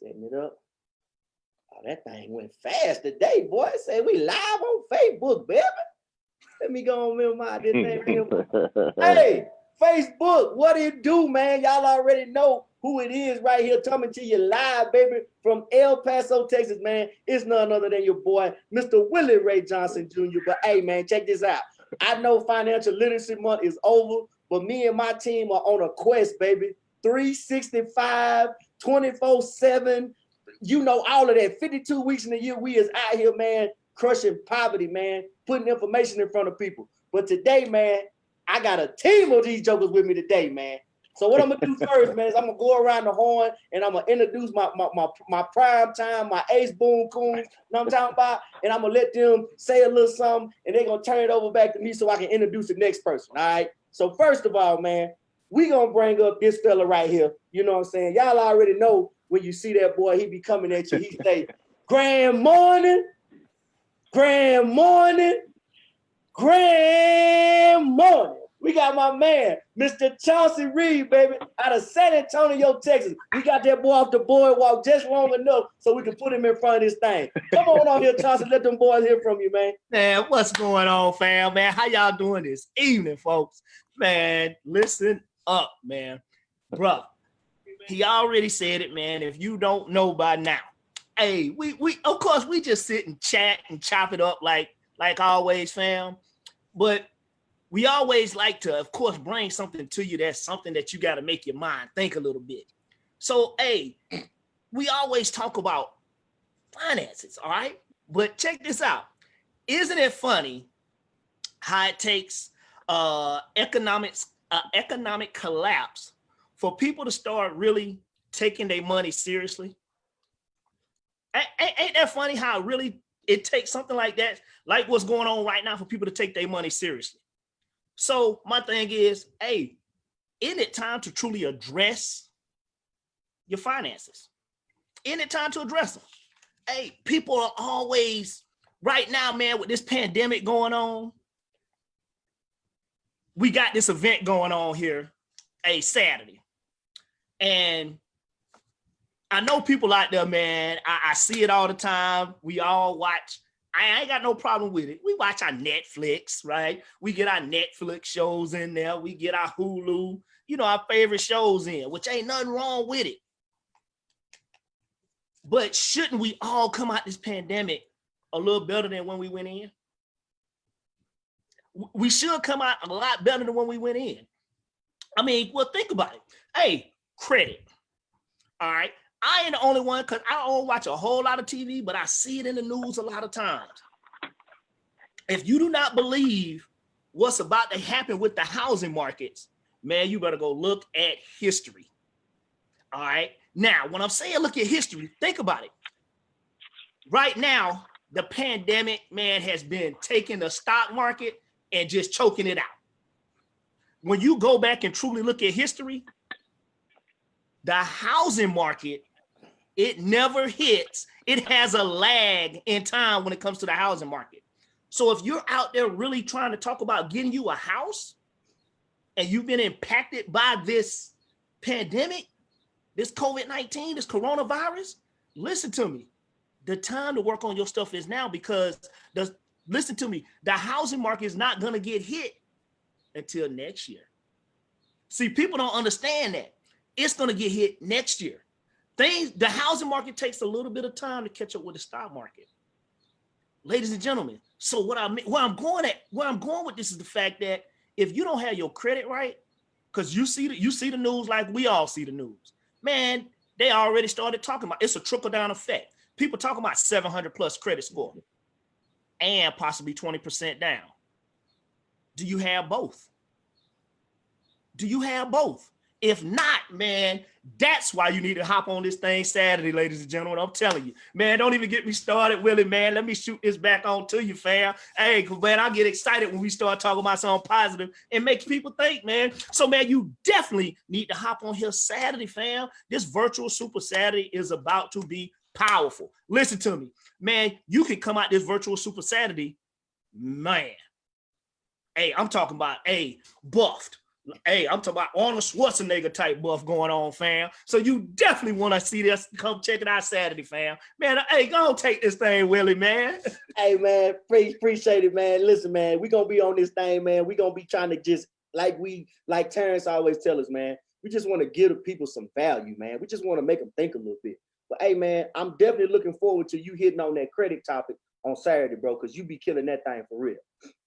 Setting it up. Oh, that thing went fast today, boy. It said we live on Facebook, baby. Let me go on with my this thing right here. Hey, Facebook, what do you do, man? Y'all already know who it is right here coming to you live, baby, from El Paso, Texas, man. It's none other than your boy, Mr. Willie Ray Johnson Jr. But hey, man, check this out. I know Financial Literacy Month is over, but me and my team are on a quest, baby. 365, 24/7, you know, all of that. 52 weeks in a year, we is out here, man, crushing poverty, man, putting information in front of people. But today, man, I got a team of these jokers with me today, man. So what I'm gonna do first, man, is I'm gonna go around the horn and I'm gonna introduce my prime time, my ace boom coons, you know what I'm talking about? And I'm gonna let them say a little something and they're gonna turn it over back to me so I can introduce the next person. All right. So first of all, man, we gonna bring up this fella right here. You know what I'm saying? Y'all already know when you see that boy, he be coming at you, he say, grand morning, grand morning, grand morning. We got my man, Mr. Chauncey Reed, baby, out of San Antonio, Texas. We got that boy off the boardwalk just long enough so we can put him in front of this thing. Come on here, Chauncey. Let them boys hear from you, man. Man, what's going on, fam, man? How y'all doing this evening, folks? Man, listen up, man. Bruh, he already said it, man. If you don't know by now, hey, we of course, we just sit and chat and chop it up like always, fam. But we always like to, of course, bring something to you that's something that you got to make your mind think a little bit. So, hey, we always talk about finances, all right? But check this out. Isn't it funny how it takes economic collapse for people to start really taking their money seriously? Ain't that funny how really it takes something like that, like what's going on right now, for people to take their money seriously? So my thing is, hey, isn't it time to truly address your finances? Isn't it time to address them? Hey, people are always, right now, man, with this pandemic going on, we got this event going on here, Saturday. And I know people out there, man, I see it all the time. We all watch. I ain't got no problem with it. We watch our Netflix, right? We get our Netflix shows in there. We get our Hulu, you know, our favorite shows in, which ain't nothing wrong with it. But shouldn't we all come out this pandemic a little better than when we went in? We should come out a lot better than when we went in. I mean, well, think about it. Hey, credit. All right. I ain't the only one, because I don't watch a whole lot of TV, but I see it in the news a lot of times. If you do not believe what's about to happen with the housing markets, man, you better go look at history. All right. Now, when I'm saying look at history, think about it. Right now, the pandemic, man, has been taking the stock market and just choking it out. When you go back and truly look at history, the housing market, it never hits. It has a lag in time when it comes to the housing market. So if you're out there really trying to talk about getting you a house and you've been impacted by this pandemic, this COVID-19, this coronavirus, listen to me. The time to work on your stuff is now, because listen to me, the housing market is not going to get hit until next year. See, people don't understand that. It's going to get hit next year. The housing market takes a little bit of time to catch up with the stock market. Ladies and gentlemen, so where I'm going with this is the fact that if you don't have your credit right, because you see the news like we all see the news, man, they already started talking about it's a trickle-down effect. People talking about 700 plus credit score and possibly 20% down. Do you have both? Do you have both? If not, man, that's why you need to hop on this thing Saturday, ladies and gentlemen. I'm telling you, man, don't even get me started, Willie, man. Let me shoot this back on to you, fam. Hey, man, I get excited when we start talking about something positive and makes people think, man. So, man, you definitely need to hop on here Saturday, fam. This virtual Super Saturday is about to be powerful. Listen to me, man. You can come out this virtual Super Saturday, man. Hey, I'm talking about, buffed. Hey, I'm talking about Arnold Schwarzenegger type buff going on, fam. So you definitely want to see this. Come check it out Saturday, fam. Man, hey, go take this thing, Willie, man. Hey, man, appreciate it, man. Listen, man, we're going to be on this thing, man. We're going to be trying to just, like Terrence always tell us, man, we just want to give the people some value, man. We just want to make them think a little bit. But, hey, man, I'm definitely looking forward to you hitting on that credit topic on Saturday, bro, because you be killing that thing for real.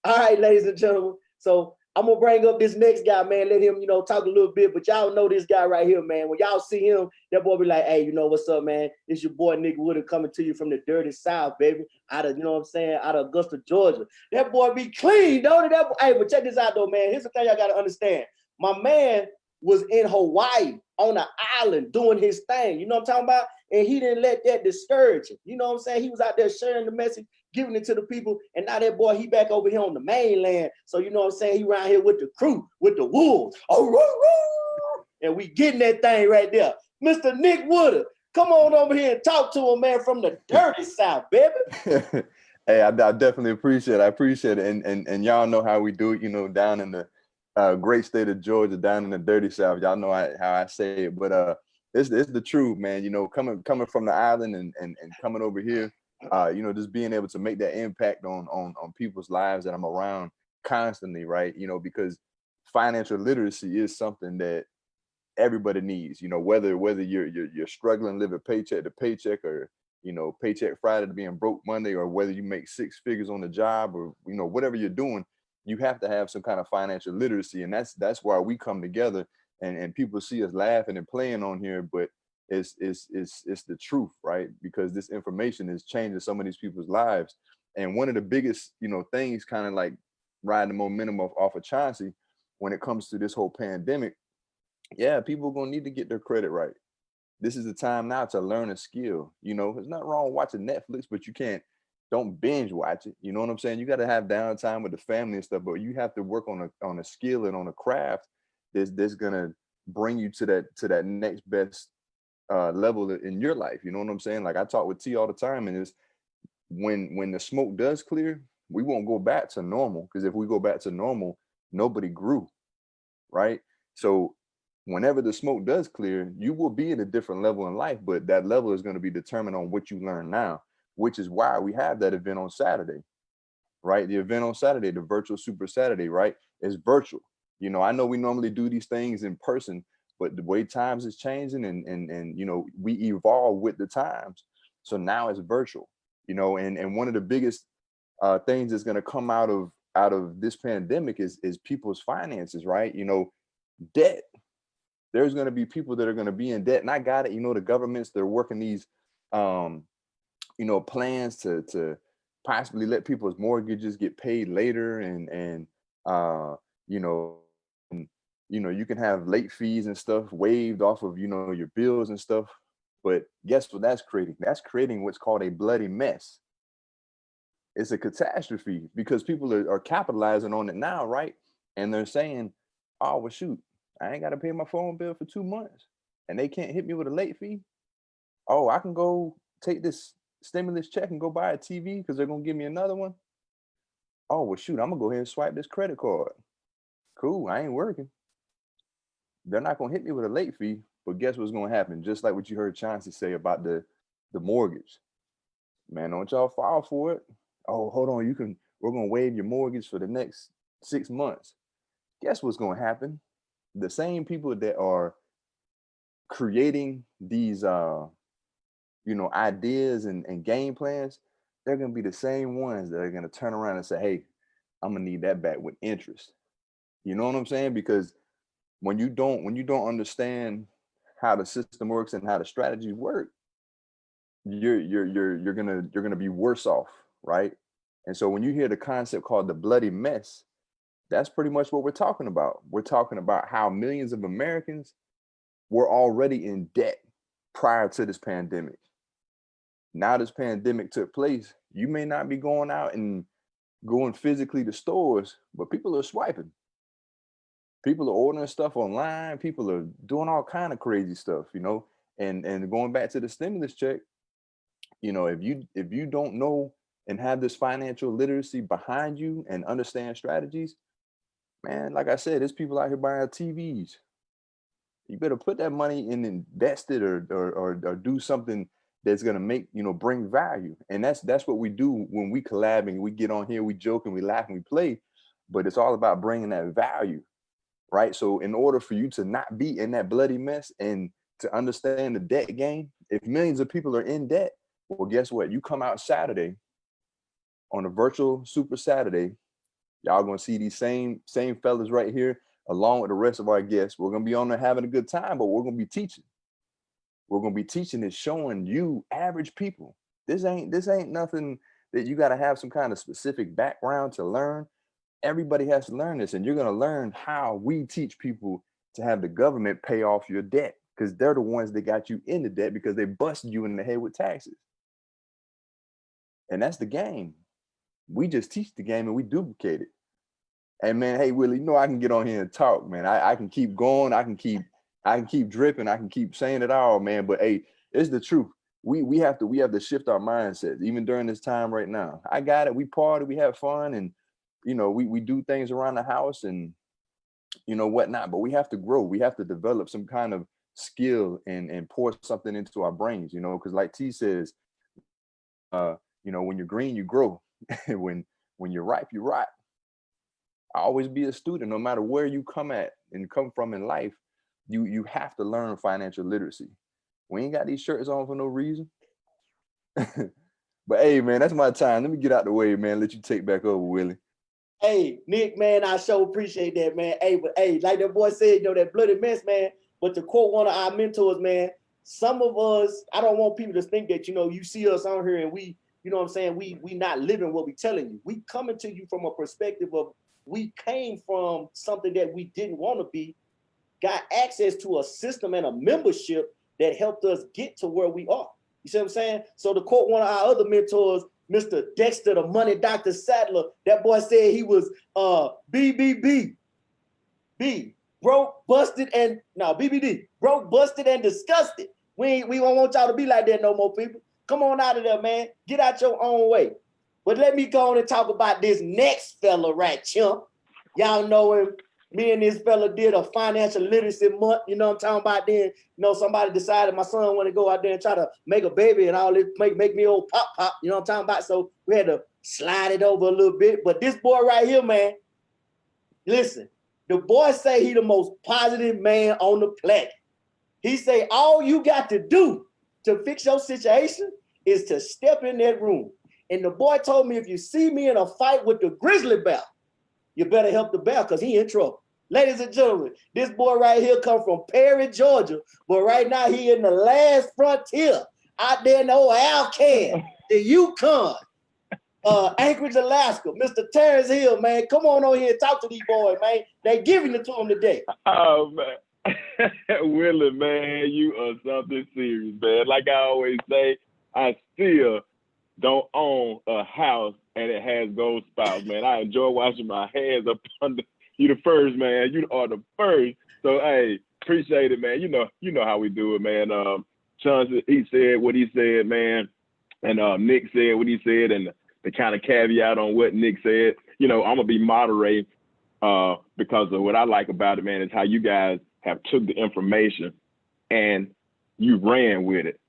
All right, ladies and gentlemen. So I'm gonna bring up this next guy, man. Let him, talk a little bit. But y'all know this guy right here, man. When y'all see him, that boy be like, "Hey, what's up, man? It's your boy Nick Woodard coming to you from the dirty South, baby. Out of, out of Augusta, Georgia. That boy be clean, don't it? Hey, but check this out, though, man. Here's the thing y'all gotta understand. My man was in Hawaii on an island doing his thing. You know what I'm talking about? And he didn't let that discourage him. You know what I'm saying? He was out there sharing the message, giving it to the people. And now that boy, he back over here on the mainland. So you know what I'm saying? He around here with the crew, with the wolves. Oh, woo, woo. And we getting that thing right there. Mr. Nick Woodard, come on over here and talk to him, man, from the dirty South, baby. Hey, I definitely appreciate it. I appreciate it. And y'all know how we do it, down in the great state of Georgia, down in the dirty South. Y'all know how I say it. But it's the truth, man. Coming from the island and coming over here, just being able to make that impact on people's lives that I'm around constantly, right? Because financial literacy is something that everybody needs. Whether you're struggling, living paycheck to paycheck, or paycheck Friday to being broke Monday, or whether you make six figures on the job, or whatever you're doing, you have to have some kind of financial literacy. And that's why we come together and people see us laughing and playing on here, but it's the truth, right? Because this information is changing some of these people's lives. And one of the biggest, things kind of like riding the momentum off of Chauncey when it comes to this whole pandemic, yeah, people are gonna need to get their credit right. This is the time now to learn a skill. There's nothing wrong watching Netflix, but don't binge watch it. You know what I'm saying? You got to have downtime with the family and stuff, but you have to work on a skill and on a craft that's gonna bring you to that next best level in your life. You know what I'm saying? Like I talk with T all the time, and it's when the smoke does clear, we won't go back to normal, because if we go back to normal, nobody grew, right? So whenever the smoke does clear, you will be at a different level in life, but that level is going to be determined on what you learn now, which is why we have that event on Saturday, right? The event on Saturday, the virtual Super Saturday, right? Is virtual. I know we normally do these things in person, but the way times is changing and we evolve with the times. So now it's virtual, and one of the biggest things that's going to come out of this pandemic is people's finances, right? Debt. There's going to be people that are going to be in debt, and I got it. The governments, they're working these plans to possibly let people's mortgages get paid later, and you can have late fees and stuff waived off of your bills and stuff. But guess what that's creating? That's creating what's called a bloody mess. It's a catastrophe because people are capitalizing on it now, right? And they're saying, oh, well, shoot, I ain't got to pay my phone bill for 2 months and they can't hit me with a late fee. Oh, I can go take this stimulus check and go buy a TV because they're going to give me another one. Oh, well, shoot, I'm going to go ahead and swipe this credit card. Cool, I ain't working. They're not going to hit me with a late fee, but guess what's going to happen? Just like what you heard Chauncey say about the mortgage. Man, don't y'all fall for it. Oh, hold on, we're going to waive your mortgage for the next 6 months. Guess what's going to happen? The same people that are creating these ideas and game plans, they're going to be the same ones that are going to turn around and say, hey, I'm going to need that back with interest. You know what I'm saying? Because when you don't understand how the system works and how the strategies work, you're gonna be worse off, right? And so when you hear the concept called the bloody mess, that's pretty much what we're talking about. We're talking about how millions of Americans were already in debt prior to this pandemic. Now this pandemic took place, you may not be going out and going physically to stores, but people are swiping. People are ordering stuff online. People are doing all kind of crazy stuff, and going back to the stimulus check, if you don't know and have this financial literacy behind you and understand strategies, man, like I said, there's people out here buying TVs. You better put that money and invest it or do something that's gonna make, bring value. And that's what we do when we collab and we get on here, we joke and we laugh and we play, but it's all about bringing that value, right? So in order for you to not be in that bloody mess and to understand the debt game, if millions of people are in debt, well, guess what? You come out Saturday on a virtual Super Saturday, y'all gonna see these same fellas right here, along with the rest of our guests. We're gonna be on there having a good time, but we're gonna be teaching. We're gonna be teaching and showing you average people. This ain't nothing that you gotta have some kind of specific background to learn. Everybody has to learn this, and you're gonna learn how we teach people to have the government pay off your debt, because they're the ones that got you in the debt because they busted you in the head with taxes. And that's the game. We just teach the game and we duplicate it. And man, hey Willie, I can get on here and talk, man. I can keep going, I can keep dripping, I can keep saying it all, man. But hey, it's the truth. We have to shift our mindset, even during this time right now. I got it. We party, we have fun, and we do things around the house and whatnot. But we have to grow. We have to develop some kind of skill and pour something into our brains, because like T says, when you're green, you grow. when you're ripe, you rot. Always be a student, no matter where you come from in life. You have to learn financial literacy. We ain't got these shirts on for no reason. But hey, man, that's my time. Let me get out the way, man. Let you take back over, Willie. Hey, Nick, man, I sure appreciate that, man. Hey, but hey, like that boy said, that bloody mess, man. But to quote one of our mentors, man, some of us, I don't want people to think that, you see us on here and we, what I'm saying, we not living what we telling you. We coming to you from a perspective of we came from something that we didn't want to be, got access to a system and a membership that helped us get to where we are. You see what I'm saying? So to quote one of our other mentors, Mr. Dexter, the Money Dr. Sadler, that boy said he was BBB. B, broke, busted, and no, BBD, broke, busted, and disgusted. We don't want y'all to be like that no more, people. Come on out of there, man. Get out your own way. But let me go on and talk about this next fella right here. Y'all know him. Me and this fella did a financial literacy month. You know what I'm talking about? Then, somebody decided my son want to go out there and try to make a baby and all this, make me old pop. You know what I'm talking about? So we had to slide it over a little bit. But this boy right here, man, listen, the boy say he the most positive man on the planet. He say all you got to do to fix your situation is to step in that room. And the boy told me, if you see me in a fight with the grizzly bear, you better help the bear because he in trouble. Ladies and gentlemen, this boy right here come from Perry, Georgia, but right now he in the last frontier out there in the old Alcan, the Yukon, Anchorage, Alaska. Mr. Terrence Hill, man, come on over here and talk to these boys, man. They giving it to him today. Oh, man. Willie, man, you are something serious, man. Like I always say, I still don't own a house and it has gold spouts, man. I enjoy washing my hands up under. You the first, man. You are the first. So, hey, appreciate it, man. You know how we do it, man. Sean, he said what he said, man. And Nick said what he said. And the kind of caveat on what Nick said, I'm going to be moderating because of what I like about it, man, is how you guys have took the information and you ran with it.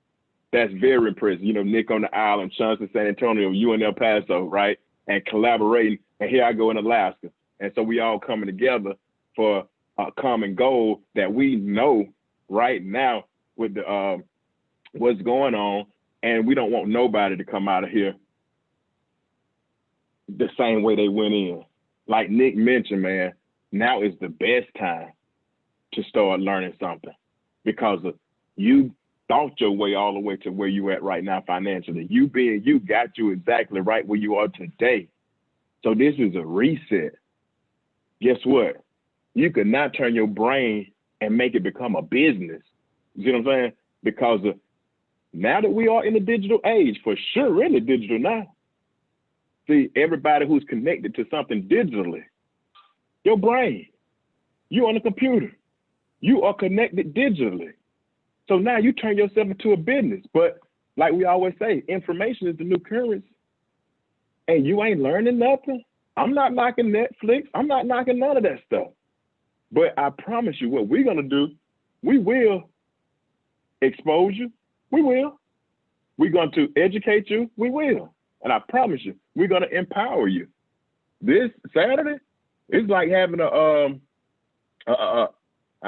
That's very impressive. Nick on the island, Sean in San Antonio, you in El Paso, right? And collaborating. And here I go in Alaska. And so we all coming together for a common goal that we know right now with the what's going on, and we don't want nobody to come out of here the same way they went in. Like Nick mentioned, man, now is the best time to start learning something because you thought your way all the way to where you at right now financially. You got you exactly right where you are today. So this is a reset. Guess what? You could now turn your brain and make it become a business. You see what I'm saying? Because now that we are in the digital age, for sure, we're in the digital now. See, everybody who's connected to something digitally, your brain, you on the computer, you are connected digitally. So now you turn yourself into a business. But like we always say, information is the new currency. And you ain't learning nothing. I'm not knocking Netflix. I'm not knocking none of that stuff. But I promise you, what we're gonna do, we will expose you. We will. We're going to educate you. We will. And I promise you, we're gonna empower you. This Saturday, it's like having I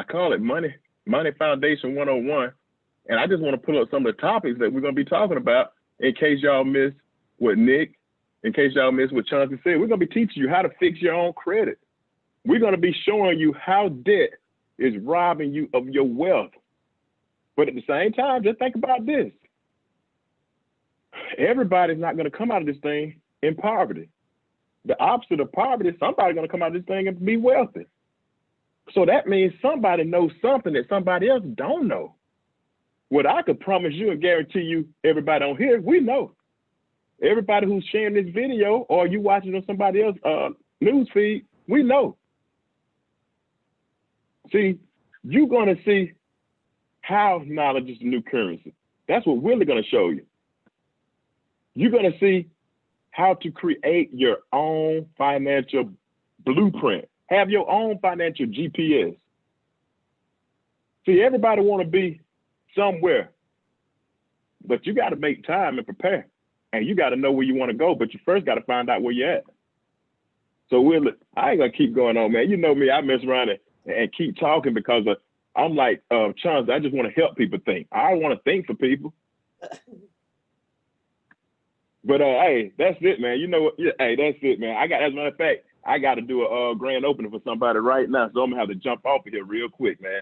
call it Money Foundation 101. And I just want to pull up some of the topics that we're gonna be talking about in case y'all missed what Nick, in case y'all missed what Chauncey said. We're gonna be teaching you how to fix your own credit. We're gonna be showing you how debt is robbing you of your wealth. But at the same time, just think about this. Everybody's not gonna come out of this thing in poverty. The opposite of poverty, somebody's gonna come out of this thing and be wealthy. So that means somebody knows something that somebody else don't know. What I could promise you and guarantee you, everybody on here, we know. Everybody who's sharing this video or you watching on somebody else's news feed, we know. See, you're gonna see how knowledge is the new currency. That's what we're gonna show you. You're gonna see how to create your own financial blueprint. Have your own financial GPS. See, everybody wanna be somewhere, but you gotta make time and prepare. And you gotta know where you wanna go, but you first gotta find out where you're at. So I ain't gonna keep going on, man. You know me, I mess around and keep talking because I'm like Chauncey, I just wanna help people think. I don't wanna think for people. But hey, that's it, man. You know what? Yeah, hey, that's it, man. As a matter of fact, I got to do a grand opening for somebody right now, so I'm gonna have to jump off of here real quick, man.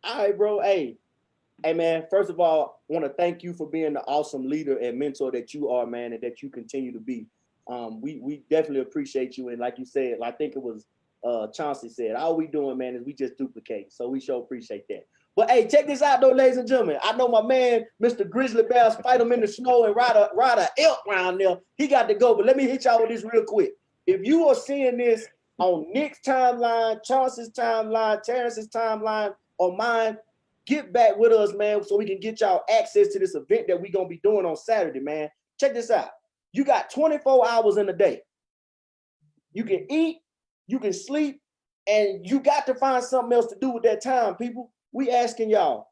All right, bro. Hey, man. First of all, I want to thank you for being the awesome leader and mentor that you are, man, and that you continue to be. We definitely appreciate you, and like you said, I think it was Chauncey said, all we doing, man, is we just duplicate. So we sure appreciate that. But hey, check this out though, ladies and gentlemen. I know my man, Mr. Grizzly Bears, fight him in the snow and ride a elk around there. He got to go, but let me hit y'all with this real quick. If you are seeing this on Nick's timeline, Chauncey's timeline, Terrence's timeline, or mine, get back with us, man, so we can get y'all access to this event that we're gonna be doing on Saturday, man. Check this out. You got 24 hours in a day. You can eat, you can sleep, and you got to find something else to do with that time, people. We asking y'all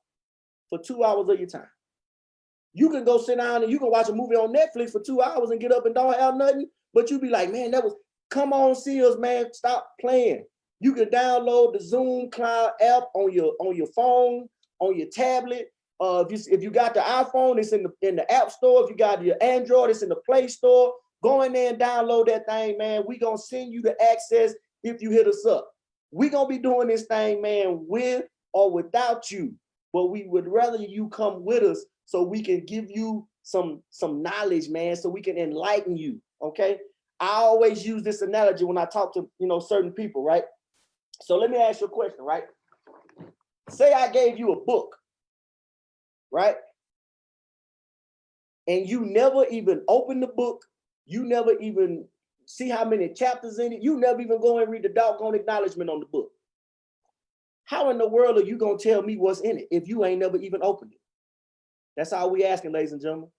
for 2 hours of your time. You can go sit down and you can watch a movie on Netflix for 2 hours and get up and don't have nothing, but you be like, man, come on, see us, man, stop playing. You can download the Zoom Cloud app on your phone, on your tablet. If you got the iPhone, it's in the App Store. If you got your Android, it's in the Play Store. Go in there and download that thing, man. We gonna send you the access if you hit us up. We gonna be doing this thing, man, with or without you, but we would rather you come with us so we can give you some knowledge, man, so we can enlighten you. Okay, I always use this analogy when I talk to certain people, right? So let me ask you a question, right? Say I gave you a book, right? And you never even open the book, you never even see how many chapters in it, you never even go and read the doggone acknowledgement on the book. How in the world are you gonna tell me what's in it if you ain't never even opened it? That's all we asking, ladies and gentlemen.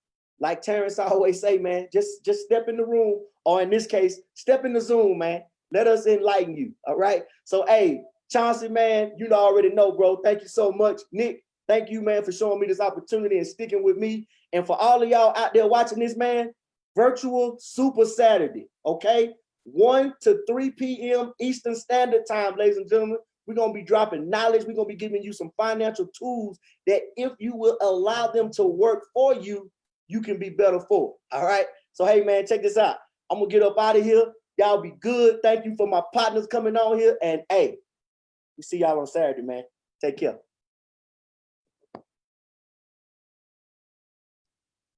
Like Terrence always say, man, just step in the room, or in this case, step in the Zoom, man. Let us enlighten you, all right? So, hey, Chauncey, man, you already know, bro. Thank you so much. Nick, thank you, man, for showing me this opportunity and sticking with me. And for all of y'all out there watching this, man, virtual Super Saturday, okay? 1 to 3 p.m. Eastern Standard Time, ladies and gentlemen. We're going to be dropping knowledge. We're going to be giving you some financial tools that if you will allow them to work for you, you can be better for it. All right. So, hey, man, check this out. I'm going to get up out of here. Y'all be good. Thank you for my partners coming on here. And, hey, we see y'all on Saturday, man. Take care.